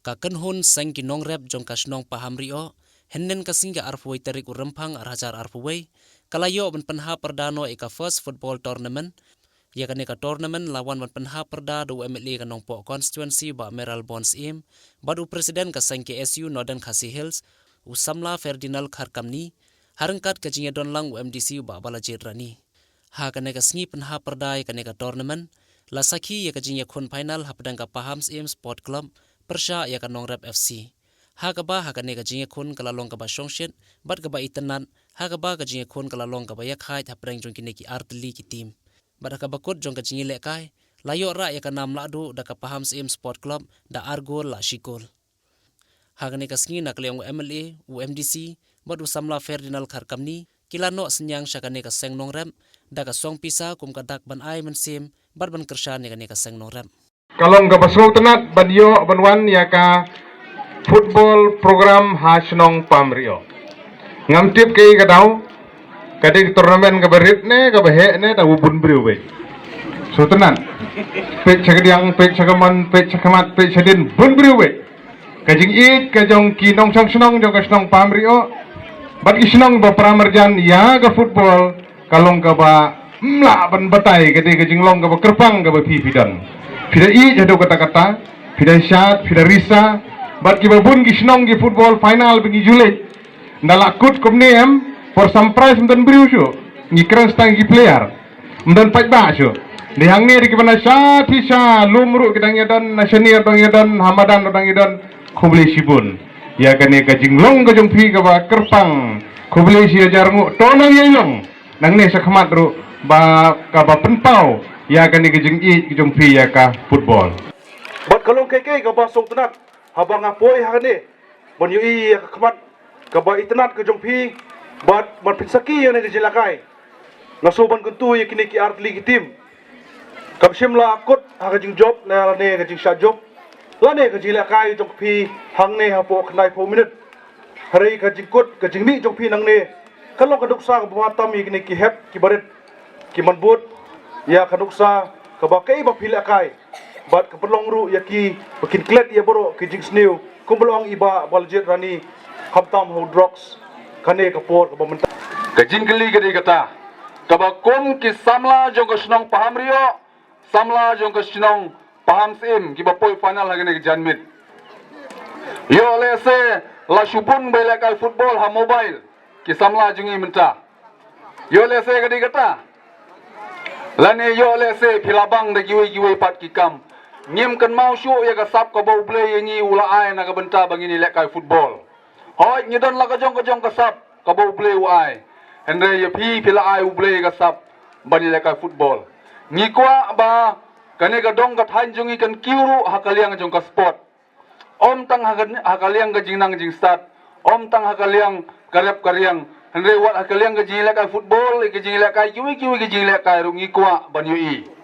ka kanhun sang ki nong rep jong ka snong paham rio hennen ka singa arfuai tarik urempang arhajar arfuai kalayo ban penha perdano eka first football tournament ya kan eka tournament lawan ban penha perda do MLA ka nong po constituency ba Meral Bonds im badu presiden ka sang ki SU Northern Khasi Hills usamla Ferdinand Kharkamni harangkat ka jinga don lang UMDC ba Balajid Rani ha kan eka sngi penha perda ya kan eka tournament la sakhi ya ka jinga khun final hapdang ka Pahams im Sport Club persha ya kan nong rep FC ha ka ba ha ka ne ka jinge khun kala long ka ba shongshit bat ka ba itanan ha ka ba ka jinge khun kala long ka ba yakhai thapreng jong kine ki artli ki team bat ka ba kut jong ka jinge lekai layo ra ya ka nam la du da ka Paham sim Sport Club da argol la shikol ha ka ne ka sngi na kleong MLA UMDC bat usamla Ferdinand Kharkamni kilano senyang sha ka ne ka seng nong rem da ka song pisa kum ka dak ban ai man sim bat ban kershan ne ka seng nong rem kalong ka basro tenat banyo banwan ya ka football program hasnong pamrio ngam tip ke gadau kadi turnamen ka berit ne ka behe ne ta ubun briu be so tenat pek chagdiang pek chagaman pek chakamat pek chadin bun briu be kajing it ka jong ki nong sang snong jong ka snong pamrio bat isnong ba pramarjan ya ka football kalong ka ba mla ban batai kadi kajing long ka ba kerpang ka ba pipidan pida i jadu kata-kata pida syat pida risa bat ki babun ki snong ki football final bengi Julai ndala kut komnem for some prize mden briu syo ngi kran stang ki player mden paj ba syo di hang ni ki bana syat hisa lumru kidang yadan nasional dong yadan hamadan dong yadan khobli sibun ya kane ka jinglong ka jong phi ka ba kerpang khobli si jarmu tonang yelong nang ne sakhamat ru ba ka ba penpau ya kan ni gejeng i gejong pi ya ka football bat kalong keke ka ba song tenat habang apoi ha ne bon yu i ka khamat ka ba itnat ka jong pi bat man pitsaki ya ne jelakai naso ban kuntu ya kini ki artli ki tim kam shimla akut ha ka jing job na ne ka jing sha job la ne ka jelakai jong pi hang ne ha po khnai po minute hari ka jing kut ka jing mi jong pi nang ne kalong ka duksa ka ba tam i kini ki hep ki baret ki man but ya kanuksa kabakai ba pila kai bat kapelong ru ya ki bakin klet ya boro ki jing snew kumbelong iba Balajid Rani hamtam ho drugs kane kapor ka bamenta ka jingli gadi kata kabakum ki samla jong ka snong paham rio samla jong ka snong paham sim ki bapoi final hagane ki janmit yo lese la shubun bela kal football ha mobile ki samla jungi menta yo lese gadi kata lane yo lese pilabang da giwe pat ki kam ngim kan mau shu ya ka sap ka bau play ni ula ai na ka benta bangini lek kai football hoi ngidon la ka jong ka sap ka bau play u ai endre ya pi pila ai u play ka sap bani lek kai football ngi kwa ba kane ka dong ka than jungi kan kiuru hakaliang jong ka sport om tang hakaliang ka jingnang jing start om tang hakaliang karep karyang endre wat hakaliang ka jing lek kai football ke jing lek kai kiwi ke jing lek kai rungi kwa ban yu i